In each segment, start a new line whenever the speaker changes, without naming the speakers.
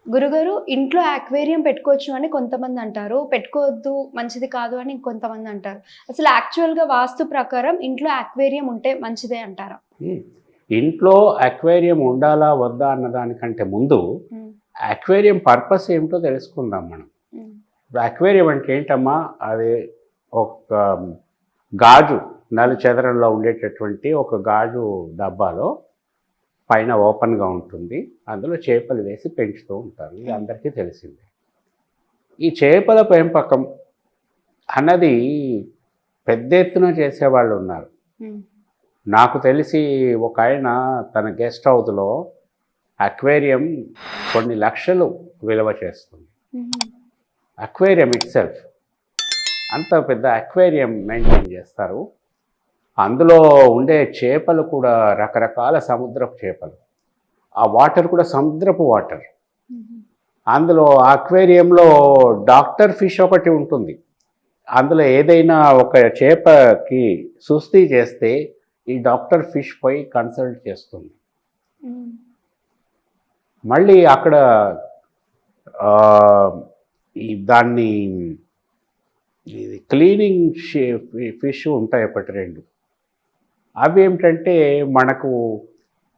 గురుగారు ఇంట్లో అక్వేరియం పెట్టుకోవచ్చు అని కొంతమంది అంటారు. పెట్టుకోవద్దు, మంచిది కాదు అని ఇంకొంతమంది అంటారు. అసలు యాక్చువల్‌గా వాస్తు ప్రకారం ఇంట్లో అక్వేరియం ఉంటే మంచిదే అంటారా?
హ్మ్. ఇంట్లో అక్వేరియం ఉండాలా? వద్దా? అన్న దానికంటే ముందు
హ్మ్.
అక్వేరియం పర్పస్ ఏమిటో తెలుసుకుందాం మనం.
హ్మ్.
ఇప్పుడు అక్వేరియం అంటే ఏంటమ్మా? అది ఒక గాజు నలుచదరంలో ఉండేటటువంటి ఒక గాజు డబ్బాలో పైన ఓపెన్‌గా ఉంటుంది. అందులో చేపలు వేసి పెంచుతూ ఉంటారు. ఇది
హ్మ్.
అందరికీ తెలిసిందే. ఈ చేపల పెంపకం అన్నది పెద్ద ఎత్తున చేసేవాళ్ళున్నారు.
హ్మ్.
నాకు తెలిసి ఒకాయన తన గెస్ట్ హౌస్‌లో అక్వేరియం కొన్ని లక్షలు విలువ చేస్తుంది.
హుహు.
Aquarium itself. అంత పెద్ద అక్వేరియం మెయింటైన్ చేస్తారు. అందులో ఉండే చేపలు కూడా రకరకాల సముద్రపు చేపలు. ఆ వాటర్ కూడా సముద్రపు వాటర్.
హుహు.
అందులో అక్వేరియంలో డాక్టర్ ఫిష్ ఒకటి ఉంటుంది. అందులో ఏదైనా ఒక చేపకి సుస్థి చేస్తే ఈ డాక్టర్ ఫిష్ పోయి కన్సల్ట్ చేస్తుంది.
హ్మ్.
మళ్ళీ అక్కడ ఆహ్, దాన్ని ఇది క్లీనింగ్ ఫిష్ ఉంటాయి ఒకటి 2. అవేమిటంటే మనకు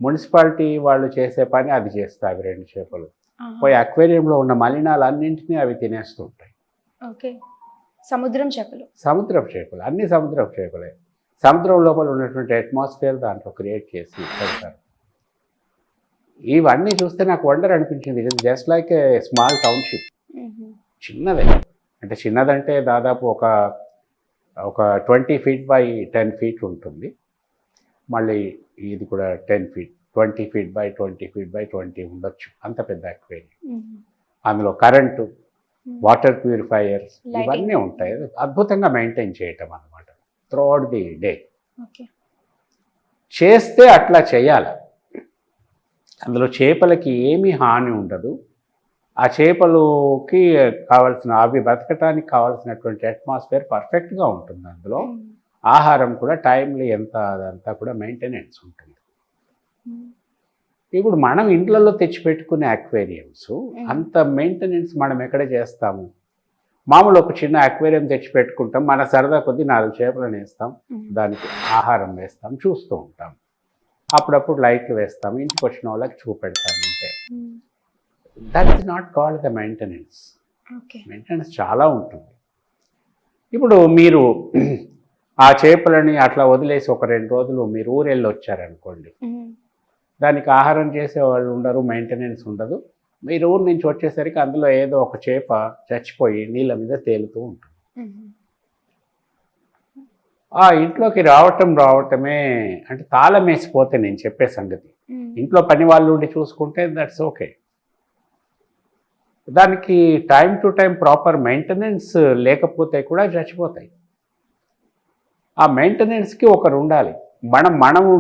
మున్సిపాలిటీ వాళ్ళు చేసే పని అది చేస్తాయి అవి 2 చేపలు.
ఆహా!
పోయి అక్వేరియంలో ఉన్న మలినాలన్నింటినీ అవి తినేస్తూ ఉంటాయి.
ఓకే. సముద్రం చేపలు.
సముద్రపు చేపలు. అన్నీ సముద్రపు చేపలే. సముద్రం లోపల ఉన్నటువంటి అట్మాస్ఫియర్ దాంట్లో క్రియేట్ చేసి పెడతారు. ఇవన్నీ చూస్తే నాకు వండర్ అనిపించింది. It is just like a small township.
హుహు.
చిన్నదే. అంటే చిన్నదంటే దాదాపు ఒక 20 ఫీట్ బై 10 ఫీట్ ఉంటుంది. మళ్ళీ ఇది కూడా 10 feet. 20 feet by 20 feet by 20 ఉండొచ్చు. అంత పెద్ద అక్వేరియం.
హుహు.
అందులో కరెంటు,
హ్మ్.
Water purifiers
lighting.
ఇవన్నీ ఉంటాయి. అద్భుతంగా మెయింటైన్ చేయటం అనమాట. Throughout the day.
ఓకే.
చేస్తే అట్లా చేయాలి. అందులో చేపలకి ఏమీ హాని ఉండదు. ఆ చేపలుకి కావాల్సిన అవి బతకటానికి కావాల్సినటువంటి అట్మాస్ఫియర్ పర్ఫెక్ట్‌గా ఉంటుంది అందులో.
హ్మ్.
ఆహారం కూడా టైమ్‌లీ ఎంత అదంతా కూడా మెయింటెనెన్స్ ఉంటుంది.
హ్మ్.
ఇప్పుడు మనం ఇంట్లలో తెచ్చిపెట్టుకునే అక్వేరియంస్
హ్మ్.
అంత మెయింటెనెన్స్ మనం ఎక్కడ చేస్తాము? మామూలు ఒక చిన్న అక్వేరియం తెచ్చిపెట్టుకుంటాం. మన సరదా కొద్దీ 4 చేపలను వేస్తాం.
హ్మ్.
దానికి ఆహారం వేస్తాం. చూస్తూ ఉంటాం. అప్పుడప్పుడు లైట్లు వేస్తాం. ఇంటికొచ్చిన వాళ్ళకి చూపెడతాం అంతే.
హ్మ్.
That is not called the maintenance.
Okay.
Maintenance చాలా ఉంటుంది. ఇప్పుడు మీరు ఆ చేపలని అట్లా వదిలేసి ఒక 2 రోజులు మీరు ఊరెళ్ళొచ్చారనుకోండి.
హ్మ్.
దానికి ఆహారం చేసేవాళ్ళు ఉండరు, మెయింటెనెన్స్ ఉండదు. మీరు ఊరు నుంచి వచ్చేసరికి అందులో ఏదో ఒక చేప చచ్చిపోయి నీళ్ళ మీద తేలుతూ ఉంటుంది.
హుహు.
ఆ ఇంట్లోకి రావటమే అంటే తాళమేసిపోతే నేను చెప్పే సంగతి.
హ్మ్.
ఇంట్లో పని వాళ్ళు ఉండి చూసుకుంటే దట్స్ ఓకే. దానికి time to time proper maintenance లేకపోతే కూడా చచ్చిపోతాయి. ఆ మెయింటెనెన్స్‌కి ఒకరుండాలి. మనము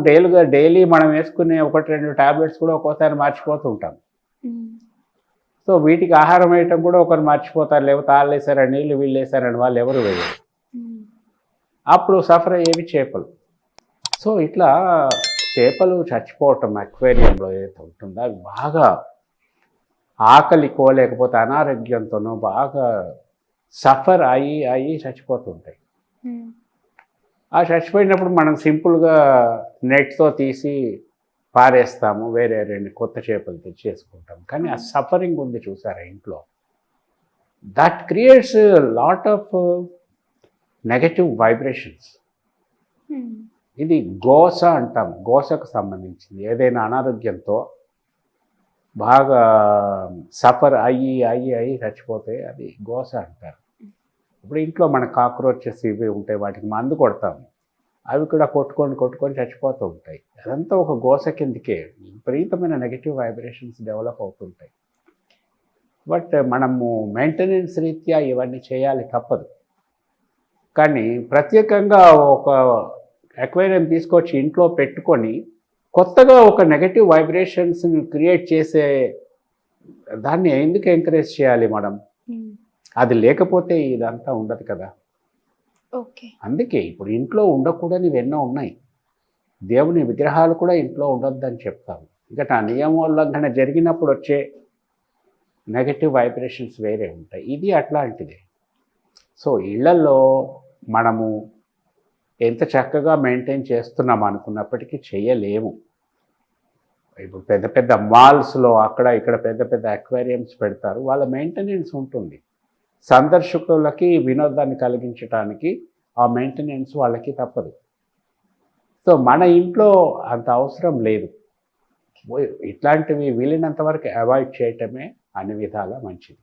డైలీ మనం వేసుకునే 1, 2 టాబ్లెట్స్ కూడా ఒక్కోసారి మర్చిపోతుంటాం.
హ్మ్.
సో వీటికి ఆహారం వేయటం కూడా ఒకరు మర్చిపోతారు. లేకపోతే ఆళ్ళేసారని నీళ్ళు వీళ్ళేసారని వాళ్ళు ఎవరు వేయరు.
హ్మ్.
అప్పుడు సఫర్ అయ్యేవి చేపలు. సో ఇట్లా చేపలు చచ్చిపోవటం అక్వేరియంలో ఏదైతే ఉంటుందో అవి బాగా ఆకలికో లేకపోతే అనారోగ్యంతోనో బాగా సఫర్ అయ్యి చచ్చిపోతుంటాయి.
హ్మ్.
ఆ చచ్చిపోయినప్పుడు మనం సింపుల్‌గా నెట్‌తో తీసి పారేస్తాము. వేరే 2 కొత్త చేపలు తెచ్చేసుకుంటాం. కానీ ఆ
అవును.
సఫరింగ్ ఉంది చూసారా ఇంట్లో. That creates lot of negative vibrations.
హ్మ్.
ఇది గోస అంటాం. గోసకు సంబంధించింది. ఏదైనా అనారోగ్యంతో బాగా సఫర్ అయ్యి చచ్చిపోతే అది గోస అంటారు. ఇప్పుడు ఇంట్లో మన కాక్రోచెస్ ఇవి ఉంటాయి. వాటికి మందు కొడతాము. అవి కూడా కొట్టుకొని చచ్చిపోతూ ఉంటాయి. అదంతా ఒక గోస కిందకే. విపరీతమైన నెగెటివ్ వైబ్రేషన్స్ డెవలప్ అవుతుంటాయి. బట్ మనము మెయింటెనెన్స్ రీత్యా ఇవన్నీ చేయాలి తప్పదు. కానీ ప్రత్యేకంగా ఒక అక్వేరియం తీసుకొచ్చి ఇంట్లో పెట్టుకొని కొత్తగా ఒక నెగెటివ్ వైబ్రేషన్స్‌ని క్రియేట్ చేసే దాన్ని ఎందుకు ఎంకరేజ్ చేయాలి మనం?
హ్మ్.
అది లేకపోతే ఇదంతా ఉండదు కదా!
ఓకే.
అందుకే ఇప్పుడు ఇంట్లో ఉండకూడనివి ఎన్నో ఉన్నాయి. దేవుని విగ్రహాలు కూడా ఇంట్లో ఉండొద్దని చెప్తాము. ఎందుకంటే ఆ నియమోల్లంఘన జరిగినప్పుడు వచ్చే నెగటివ్ వైబ్రేషన్స్ వేరే ఉంటాయి. ఇది అట్లాంటిదే. సో ఇళ్లలో మనము ఎంత చక్కగా మెయింటైన్ చేస్తున్నాం అనుకున్నప్పటికీ చేయలేము. ఇప్పుడు పెద్ద పెద్ద మాల్స్లో అక్కడ ఇక్కడ పెద్ద పెద్ద అక్వేరియంస్ పెడతారు. వాళ్ళ మెయింటెనెన్స్ ఉంటుంది. సందర్శకులకి వినోదాన్ని కలిగించడానికి ఆ మెయింటెనెన్స్ వాళ్ళకి తప్పదు. సో మన ఇంట్లో అంత అవసరం లేదు. ఇట్లాంటివి వీలైనంత వరకు అవాయిడ్ చేయటమే అన్ని విధాలా మంచిది.